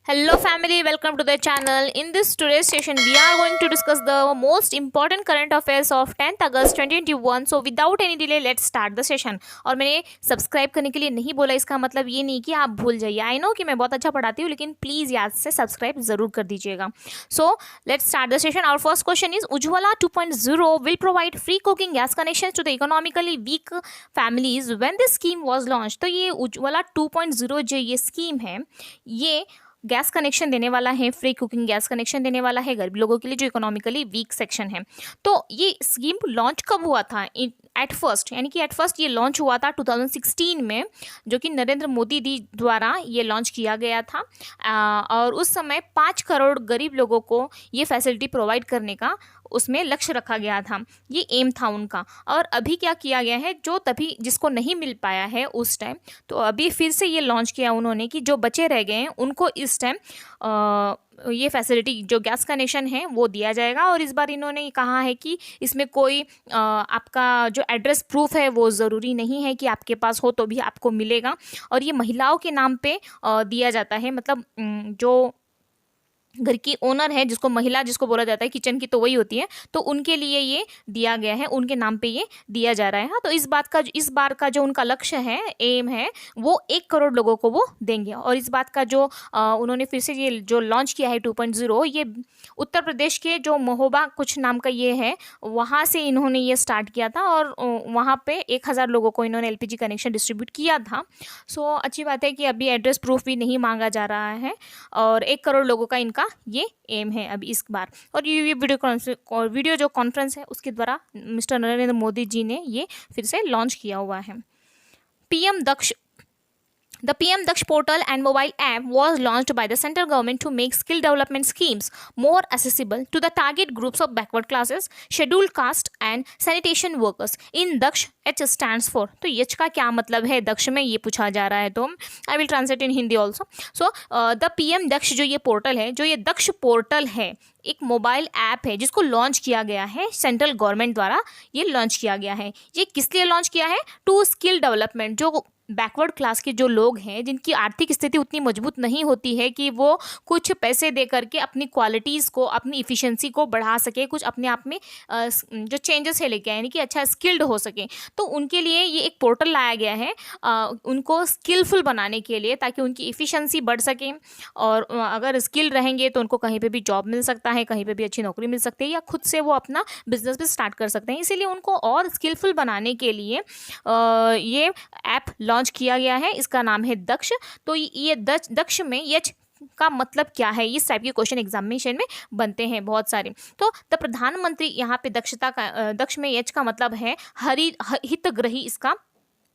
Hello family, welcome to the channel. In this today's session, we are going to discuss the most important current affairs of 10th August 2021. So without any delay, let's start the session. और मैंने subscribe करने के लिए नहीं बोला, इसका मतलब ये नहीं कि आप भूल जाइए. आई नो कि मैं बहुत अच्छा पढ़ाती हूँ, लेकिन प्लीज़ याद से सब्सक्राइब जरूर कर दीजिएगा. So let's start the session. Our first question is Ujjwala 2.0 will provide free cooking gas connections to the economically weak families when this scheme was launched. तो ये उज्ज्वला 2.0 जो ये स्कीम है, ये गैस कनेक्शन देने वाला है, फ्री कुकिंग गैस कनेक्शन देने वाला है गरीब लोगों के लिए जो इकोनॉमिकली वीक सेक्शन है. तो ये स्कीम लॉन्च कब हुआ था? एट फर्स्ट, यानी कि एट फर्स्ट ये लॉन्च हुआ था 2016 में, जो कि नरेंद्र मोदी जी द्वारा ये लॉन्च किया गया था. और उस समय 5 करोड़ गरीब लोगों को ये फैसिलिटी प्रोवाइड करने का उसमें लक्ष्य रखा गया था. ये एम था उनका. और अभी क्या किया गया है, जो तभी जिसको नहीं मिल पाया है उस टाइम, तो अभी फिर से ये लॉन्च किया उन्होंने कि जो बचे रह गए हैं उनको इस टाइम ये फैसिलिटी जो गैस कनेक्शन है वो दिया जाएगा. और इस बार इन्होंने कहा है कि इसमें कोई आपका जो एड्रेस प्रूफ है वो ज़रूरी नहीं है कि आपके पास हो तो भी आपको मिलेगा. और ये महिलाओं के नाम पे दिया जाता है. मतलब जो घर की ओनर है, जिसको महिला जिसको बोला जाता है, किचन की तो वही होती है, तो उनके लिए ये दिया गया है, उनके नाम पे ये दिया जा रहा है. हाँ, तो इस बार का जो उनका लक्ष्य है, एम है, वो 1 करोड़ लोगों को वो देंगे. और इस बात का जो उन्होंने फिर से ये जो लॉन्च किया है 2.0, ये उत्तर प्रदेश के जो महोबा कुछ नाम का ये है, वहाँ से इन्होंने ये स्टार्ट किया था. और वहाँ पे 1000 लोगों को इन्होंने LPG कनेक्शन डिस्ट्रीब्यूट किया था. सो अच्छी बात है कि अभी एड्रेस प्रूफ भी नहीं मांगा जा रहा है और 1 करोड़ लोगों का इनका ये एम है अभी इस बार. और ये वीडियो जो कॉन्फ्रेंस है उसके द्वारा मिस्टर नरेंद्र मोदी जी ने ये फिर से लॉन्च किया हुआ है. PM Daksh The PM Daksh portal and mobile app was launched by the central government to make skill development schemes more accessible to the target groups of backward classes, scheduled caste and sanitation workers. In Daksh, H stands for. तो H का क्या मतलब है दक्ष में, ये पूछा जा रहा है. तो I will translate in Hindi also. So the PM दक्ष जो ये पोर्टल है, जो ये दक्ष पोर्टल है, एक मोबाइल ऐप है जिसको लॉन्च किया गया है सेंट्रल गवर्नमेंट द्वारा. ये लॉन्च किया गया है. ये किस लिए लॉन्च किया है? To skill development. जो बैकवर्ड क्लास के जो लोग हैं, जिनकी आर्थिक स्थिति उतनी मजबूत नहीं होती है कि वो कुछ पैसे दे करके अपनी क्वालिटीज़ को, अपनी इफ़िशेंसी को बढ़ा सके, कुछ अपने आप में जो चेंजेस है लेके आए, यानी कि अच्छा स्किल्ड हो सके, तो उनके लिए ये एक पोर्टल लाया गया है उनको स्किलफुल बनाने के लिए, ताकि उनकी इफ़िशेंसी बढ़ सके. और अगर स्किल रहेंगे तो उनको कहीं पर भी जॉब मिल सकता है, कहीं पर भी अच्छी नौकरी मिल सकती है, या खुद से वो अपना बिजनेस भी स्टार्ट कर सकते हैं. इसीलिए उनको और स्किलफुल बनाने के लिए ये ऐप लॉन्च किया गया है. इसका नाम है दक्ष. तो ये दक्ष में यच का मतलब क्या है, इस टाइप के क्वेश्चन एग्जामिनेशन में बनते हैं बहुत सारे. तो द प्रधानमंत्री, यहाँ पे दक्षता का दक्ष में यच का मतलब है हितग्राही. इसका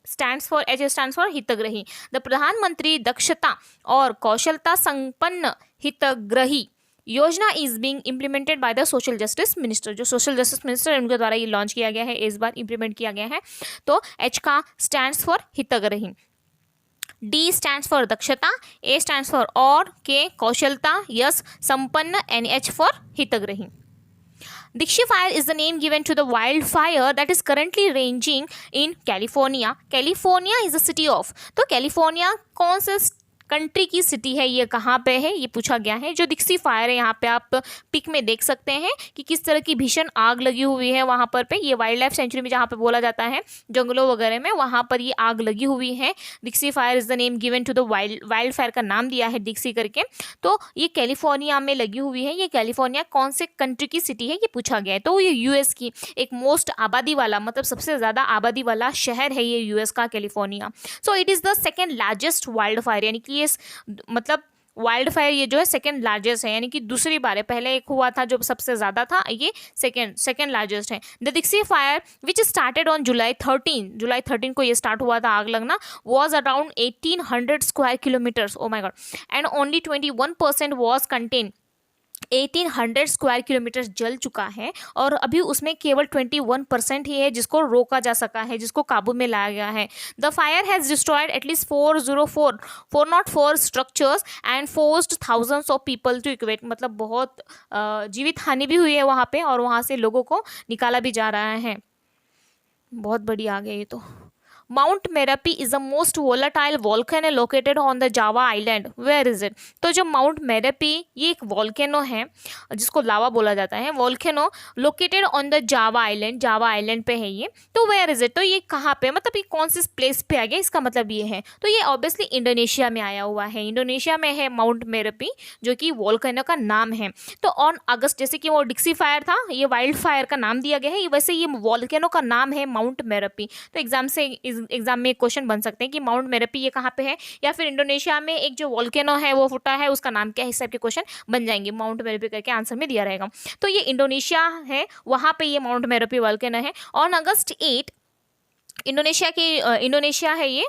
stands for, H stands for हितग्राही. द प्रधानमंत्री दक्षता और कौशलता संपन्न हितग्राही योजना is being implemented by the social justice minister. जो सोशल जस्टिस मिनिस्टर है उनके द्वारा ये लॉन्च किया गया है, इस बार इम्प्लीमेंट किया गया है. तो एच का स्टैंड्स फॉर हितग्राही, डी स्टैंड्स फॉर दक्षता, ए स्टैंड्स फॉर और, के कौशलता, यस संपन्न, एंड एच फॉर हितग्राही. Dixie Fire is the name given to the wildfire that is currently raging in California. California is the city of. तो California कौन से country की city है, ये कहाँ पे है, ये पूछा गया है. जो दिक्सी फायर है, यहाँ पे आप पिक में देख सकते हैं कि किस तरह की भीषण आग लगी हुई है वहाँ पर पे. ये वाइल्ड लाइफ सेंचुरी में जहाँ पे बोला जाता है जंगलों वगैरह में, वहाँ पर ये आग लगी हुई है. Dixie fire is the name given to the wildfire का नाम दिया है दिक्सी करके. तो ये कैलिफोर्निया में लगी हुई है. ये कैलिफोर्निया कौन से कंट्री की सिटी है, ये पूछा गया है. तो ये यूएस की एक मोस्ट आबादी वाला, मतलब सबसे ज़्यादा आबादी वाला शहर है ये यूएस का California. So it is the second largest wild fire, यानी कि ये मतलब वाइल्ड फायर ये जो है सेकेंड लार्जेस्ट है, यानी कि दूसरी बार है. पहले एक हुआ था जो सबसे ज़्यादा था, ये सेकेंड लार्जेस्ट है. The Dixie fire which started on July 13 को ये स्टार्ट हुआ था आग लगना, was around 1800 square kilometres. Oh my God. And only 21% was contain. 1800 square kilometre जल चुका है और अभी उसमें केवल 21% ही है जिसको रोका जा सका है, जिसको काबू में लाया गया है. The fire has destroyed at least 404 structures and forced thousands of people to evacuate. मतलब बहुत जीवित हानि भी हुई है वहाँ पे और वहाँ से लोगों को निकाला भी जा रहा है. बहुत बड़ी आग है ये तो. Mount Merapi is the most volatile volcano located on the Java island, where is it? तो जो माउंट मेरापी ये एक वॉल्केनो है जिसको लावा बोला जाता है, volcano located on the Java island, Java island पे है ये। तो वेयर इज इट, तो ये कहाँ पे, मतलब ये कौन सी प्लेस पे आ गया, इसका मतलब ये है। तो ये ऑब्वियसली इंडोनेशिया में आया हुआ है, इंडोनेशिया में है माउंट मेरापी जो कि वॉल्केनो का नाम है। तो ऑन अगस्त, जैसे कि वो डिक्सी फायर था, ये वाइल्ड फायर का नाम दिया गया है, वैसे ये वॉल्केनो का नाम है माउंट मेरापी। तो एग्जाम में क्वेश्चन बन सकते हैं कि माउंट मेरापी ये कहाँ पे है, या फिर इंडोनेशिया में एक जो वॉल्केनो है वो फुटा है उसका नाम क्या है, इस टाइप के क्वेश्चन बन जाएंगे। माउंट मेरापी करके आंसर में दिया रहेगा। तो ये इंडोनेशिया है, वहाँ पे ये माउंट मेरापी वॉल्केनो है। ऑन अगस्त 8 इंडोनेशिया है ये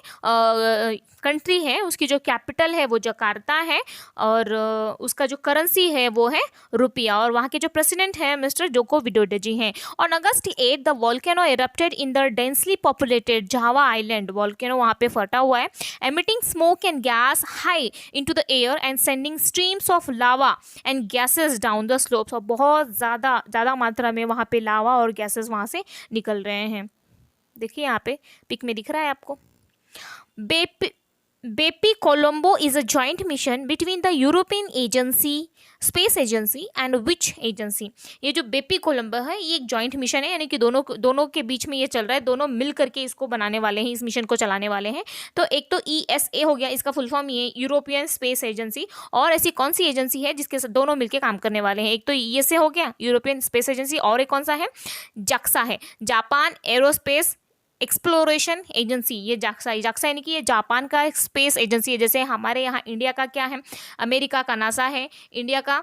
कंट्री है, उसकी जो कैपिटल है वो जकार्ता है, और उसका जो करेंसी है वो है रुपया, और वहाँ के जो प्रेसिडेंट हैं मिस्टर जोको विडोडो जी हैं। On August 8 the volcano erupted in the densely populated Java island, volcano वहाँ पे फटा हुआ है, emitting smoke and gas high into the air and sending streams of lava and gases down the slopes, और बहुत ज़्यादा मात्रा में वहाँ पे लावा और गैसेस वहाँ से निकल रहे हैं। देखिए यहाँ पे पिक में दिख रहा है आपको। Bepi Colombo is a joint mission between the European agency, space agency and which agency. ये जो बेपी कोलंबो है ये एक जॉइंट मिशन है, यानी कि दोनों के बीच में ये चल रहा है, दोनों मिल करके इसको बनाने वाले हैं, इस मिशन को चलाने वाले हैं। तो एक तो ESA हो गया, इसका फुल फॉर्म ये यूरोपियन स्पेस एजेंसी, और ऐसी कौन सी एजेंसी है जिसके साथ दोनों मिलकर काम करने वाले हैं? एक तो ESA हो गया, यूरोपियन स्पेस एजेंसी, और एक कौन सा है? JAXA है, जापान एरोस्पेस एक्सप्लोरेशन एजेंसी। ये जाक्सा यानी कि ये जापान का एक स्पेस एजेंसी है, जैसे हमारे यहाँ इंडिया का क्या है, अमेरिका का नासा है, इंडिया का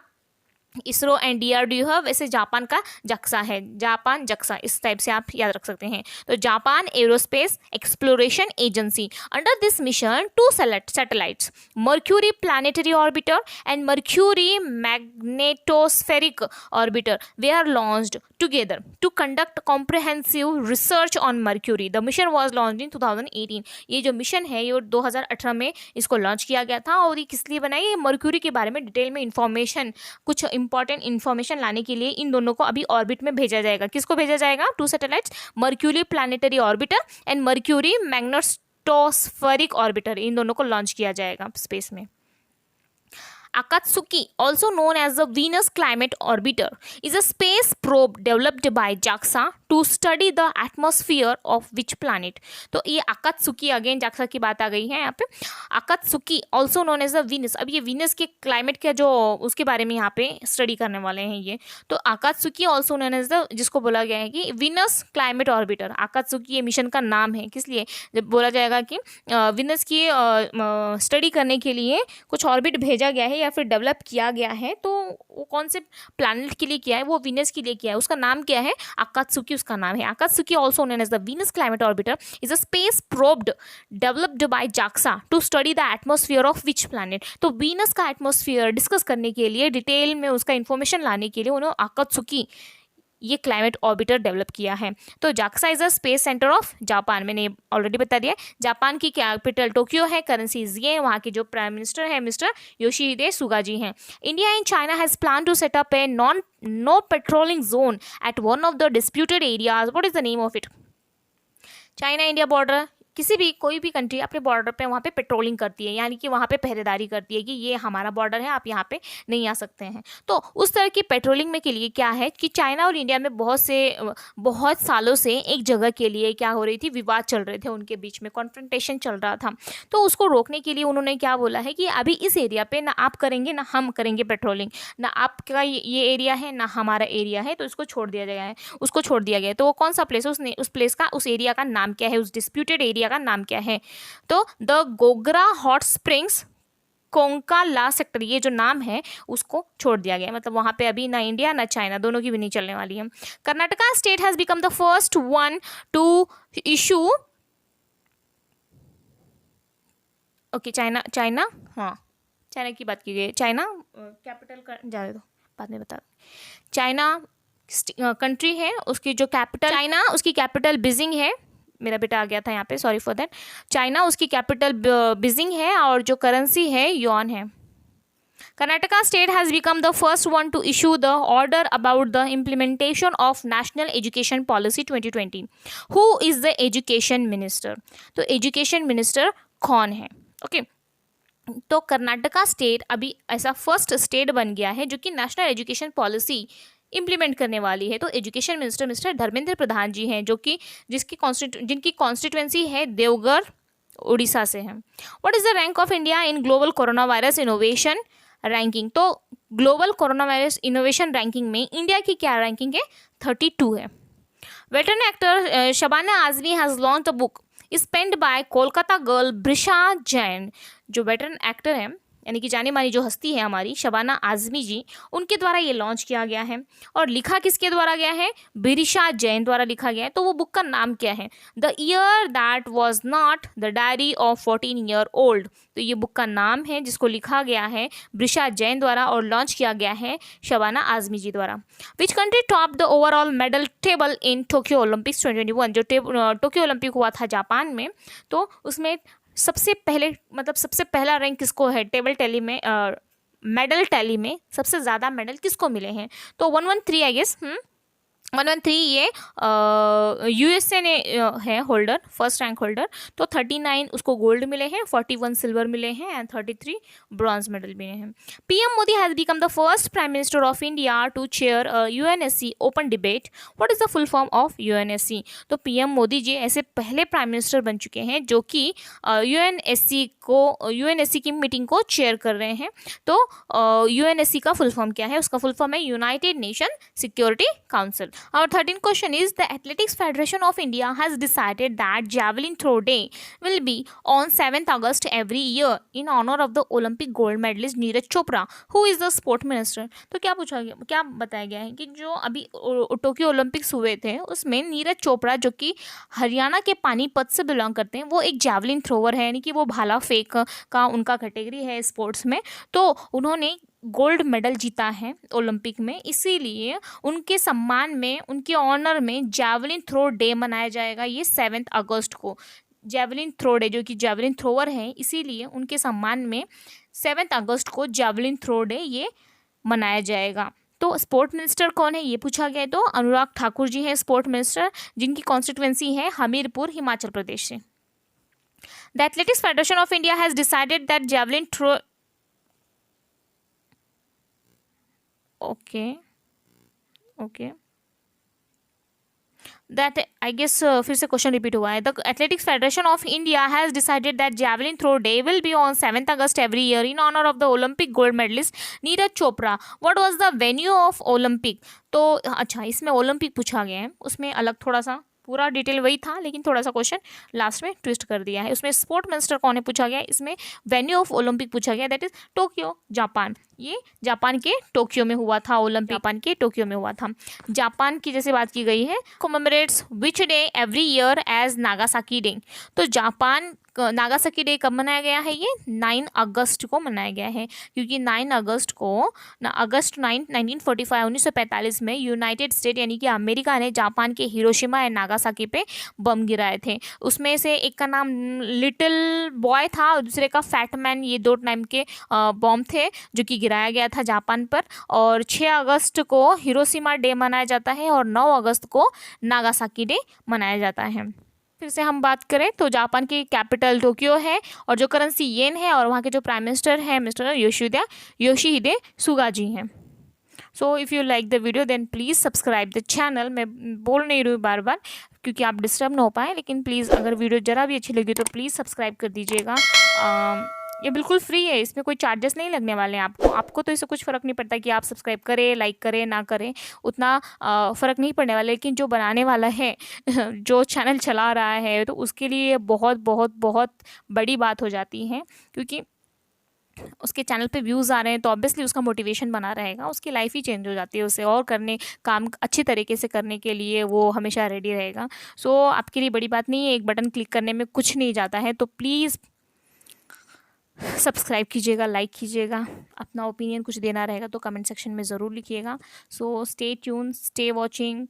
इसरो एंड DRDO है, वैसे जापान का JAXA है, जापान JAXA, इस टाइप से आप याद रख सकते हैं। तो Japan aerospace exploration agency, under this mission 2 satellites, Mercury planetary orbiter and Mercury magnetospheric orbiter were launched together to conduct comprehensive research on Mercury. The mission was launched in 2018. ये जो मिशन है ये 2018 में इसको लॉन्च किया गया था, और ये किस लिए बनाई? मर्क्यूरी के बारे में डिटेल में इंफॉर्मेशन, कुछ इंपॉर्टेंट इन्फॉर्मेशन लाने के लिए इन दोनों को अभी ऑर्बिट में भेजा जाएगा। किसको भेजा जाएगा? 2 satellites, Mercury planetary orbiter and Mercury magnetospheric orbiter, इन दोनों को लॉन्च किया जाएगा स्पेस में। Akatsuki, also known as the Venus Climate Orbiter, is a space probe developed by JAXA to study the atmosphere of which planet? तो ये Akatsuki, again JAXA की बात आ गई है यहाँ पे। Akatsuki, also known as the Venus, अब ये Venus के क्लाइमेट के जो उसके बारे में यहाँ पे स्टडी करने वाले हैं ये। तो Akatsuki also known as the, जिसको बोला गया है कि Venus Climate Orbiter, Akatsuki ये मिशन का नाम है। किस लिए? जब बोला जाएगा कि विनस की स्टडी करने के लिए कुछ ऑर्बिट भेजा गया है या फिर डेवलप किया गया है, तो वो कौन से प्लैनेट के लिए किया है? वो वीनस के लिए किया है। उसका नाम क्या है? आकात्सुकी उसका नाम है। Akatsuki also known as the Venus climate orbiter is a space probed developed by JAXA to study the atmosphere of which planet. तो वीनस का एटमॉस्फेयर डिस्कस करने के लिए, डिटेल में उसका इन्फॉर्मेशन लाने के लिए उन्होंने आकात्सुकी ये क्लाइमेट ऑर्बिटर डेवलप किया है। तो JAXA is a space centre of Japan, मैंने ऑलरेडी बता दिया। जापान की कैपिटल टोक्यो है, करेंसी ये, वहाँ के जो प्राइम मिनिस्टर है मिस्टर योशिहिदे सुगा जी हैं। India and China has plan to set up a no patrolling zone at one of the disputed areas. What is the name of it? China India border, किसी भी कोई भी country अपने border पे वहाँ पे patrolling करती है, यानी कि वहाँ पे पहरेदारी करती है कि ये हमारा बॉर्डर है, आप यहाँ पे नहीं आ सकते हैं। तो उस तरह की पेट्रोलिंग में के लिए क्या है कि चाइना और इंडिया में बहुत सालों से एक जगह के लिए क्या हो रही थी, विवाद चल रहे थे, उनके बीच में कॉन्फ्रंटेशन चल रहा था। तो उसको रोकने के लिए उन्होंने क्या बोला है कि अभी इस एरिया पे ना आप करेंगे ना हम करेंगे पेट्रोलिंग, ना आपका ये एरिया है ना हमारा एरिया है, तो इसको छोड़ दिया गया है, उसको छोड़ दिया गया है। तो वो कौन सा प्लेस है? उस प्लेस का, उस एरिया का नाम क्या है? उस डिस्प्यूटेड एरिया का नाम क्या है? तो the Gogra hot springs Kongka La sector, ये जो नाम है उसको छोड़ दिया गया। मतलब वहां पे अभी ना इंडिया ना चाइना, दोनों की भी नहीं चलने वाली है। Karnataka state has become the first one two issue, okay China हाँ चाइना की बात की गई। चाइना कैपिटल का जा दो, बाद में बता दो। चाइना कंट्री है, उसकी जो कैपिटल चाइना, उसकी कैपिटल बीजिंग है। मेरा बेटा आ गया था यहाँ पे, सॉरी फॉर दैट। चाइना उसकी कैपिटल बीजिंग है और जो करेंसी है युआन है। Karnataka state has become the first one to issue the order about the implementation of National Education Policy 2020. Who is the education minister? तो education minister कौन है? Okay तो कर्नाटका स्टेट अभी ऐसा फर्स्ट स्टेट बन गया है जो कि नेशनल एजुकेशन पॉलिसी इम्प्लीमेंट करने वाली है। तो education minister mister Dharmendra Pradhan जी हैं, जो कि जिनकी कॉन्स्टिट्यूएंसी है देवघर उड़ीसा से है। What is the rank of India in global coronavirus innovation ranking? तो global coronavirus innovation ranking में इंडिया की क्या रैंकिंग है? 32 है। Veteran actor Shabana Azmi has launch the book spend by Kolkata girl Brisha Jain. जो वेटरन एक्टर है यानी कि जानी मानी जो हस्ती है हमारी शबाना आजमी जी, उनके द्वारा ये लॉन्च किया गया है। और लिखा किसके द्वारा गया है? ब्रिशा जैन द्वारा लिखा गया है। तो वो बुक का नाम क्या है? The year that was not the diary of 14 year old. तो ये बुक का नाम है जिसको लिखा गया है ब्रिशा जैन द्वारा और लॉन्च किया गया है शबाना आजमी जी द्वारा। Which country top the overall medal table in Tokyo Olympics 2021? जो टोक्यो ओलंपिक हुआ था जापान में, तो उसमें सबसे पहला रैंक किसको है? टेबल टैली में मेडल टैली में सबसे ज़्यादा मेडल किसको मिले हैं? तो 113 आई गेस 113 ये यूएसए ने है होल्डर, फर्स्ट रैंक होल्डर। तो 39 उसको गोल्ड मिले हैं, 41 सिल्वर मिले हैं एंड 33 ब्रॉन्ज मेडल मिले हैं। PM Modi has become the first prime minister of India to chair UNSC open debate. What is the full form of UNSC? तो पीएम मोदी जी ऐसे पहले प्राइम मिनिस्टर बन चुके हैं जो कि यूएनएससी की मीटिंग को चेयर कर रहे हैं। तो यूएनएससी का फुल फॉर्म क्या है? उसका फुल फॉर्म है United nation security council. Our 13th question is the Athletics Federation of India has decided that Javelin Throw Day will be on 7th August every year in honor of the Olympic gold medalist Neeraj Chopra, who is the sport minister. तो क्या बताया गया है कि जो अभी Tokyo Olympics हुए थे उसमें नीरज चोपड़ा जो कि हरियाणा के पानीपत से बिलोंग करते हैं, वो एक जैवलिन थ्रोवर है यानी कि वो भाला फेंक का उनका कैटेगरी है स्पोर्ट्स में। तो उन्होंने गोल्ड मेडल जीता है ओलंपिक में, इसीलिए उनके सम्मान में, उनके ऑनर में जैवलिन थ्रो डे मनाया जाएगा ये 7 अगस्त को। जैवलिन थ्रो डे जो कि जैवलिन थ्रोवर हैं, इसीलिए उनके सम्मान में 7 अगस्त को जैवलिन थ्रो डे ये मनाया जाएगा। तो स्पोर्ट मिनिस्टर कौन है ये पूछा गया है, तो अनुराग ठाकुर जी हैं स्पोर्ट मिनिस्टर, जिनकी कॉन्स्टिट्यूएंसी है हमीरपुर हिमाचल प्रदेश से। The Athletics Federation of India has decided that javelin throw okay that I guess फिर से क्वेश्चन रिपीट हुआ है। The Athletics Federation of India has decided that javelin throw day will be on 7th August every year in honour of the Olympic gold medalist Neeraj Chopra. What was the venue of Olympic? तो अच्छा, इसमें Olympic पूछा गया है, उसमें अलग थोड़ा सा पूरा डिटेल वही था लेकिन थोड़ा सा क्वेश्चन लास्ट में ट्विस्ट कर दिया है। उसमें स्पोर्ट मिनिस्टर कौन है पूछा गया, इसमें वेन्यू ऑफ ओलंपिक पूछा गया, दैट इज टोक्यो जापान। ये जापान के टोक्यो में हुआ था ओलंपिक, जापान के टोक्यो में हुआ था। जापान की जैसे बात की गई है, commemorates which day every year as Nagasaki day. तो जापान नागासाकी डे कब मनाया गया है? ये 9 अगस्त को मनाया गया है, क्योंकि 9 अगस्त को अगस्त 9 1945 1945 में यूनाइटेड स्टेट यानी कि अमेरिका ने जापान के हिरोशिमा एंड नागासाकी पे बम गिराए थे। उसमें से एक का नाम लिटिल बॉय था और दूसरे का फैट मैन, ये 2 टाइम के बम थे जो कि गिराया गया था जापान पर। और 6 अगस्त को हिरोशिमा डे मनाया जाता है और 9 अगस्त को नागासाकी डे मनाया जाता है। फिर से हम बात करें तो जापान की कैपिटल टोक्यो है और जो करेंसी येन है और वहाँ के जो प्राइम मिनिस्टर हैं मिस्टर योशिहिदे सुगा जी हैं। So if you like the video then please subscribe the channel. मैं बोल नहीं रही हूँ बार बार क्योंकि आप डिस्टर्ब ना हो पाए, लेकिन प्लीज़ अगर वीडियो ज़रा भी अच्छी लगी तो प्लीज़ सब्सक्राइब कर दीजिएगा। ये बिल्कुल फ्री है, इसमें कोई चार्जेस नहीं लगने वाले हैं आपको तो इससे कुछ फ़र्क नहीं पड़ता कि आप सब्सक्राइब करें, लाइक करें ना करें, उतना फ़र्क नहीं पड़ने वाला। लेकिन जो बनाने वाला है जो चैनल चला रहा है, तो उसके लिए बहुत बहुत बहुत बड़ी बात हो जाती है, क्योंकि उसके चैनल पे व्यूज़ आ रहे हैं तो ऑब्वियसली उसका मोटिवेशन बना रहेगा, उसकी लाइफ ही चेंज हो जाती है, उसे और काम अच्छी तरीके से करने के लिए वो हमेशा रेडी रहेगा। सो आपके लिए बड़ी बात नहीं है, एक बटन क्लिक करने में कुछ नहीं जाता है, तो प्लीज़ सब्सक्राइब कीजिएगा, लाइक कीजिएगा। अपना ओपिनियन कुछ देना रहेगा तो कमेंट सेक्शन में ज़रूर लिखिएगा। So stay tune, stay watching.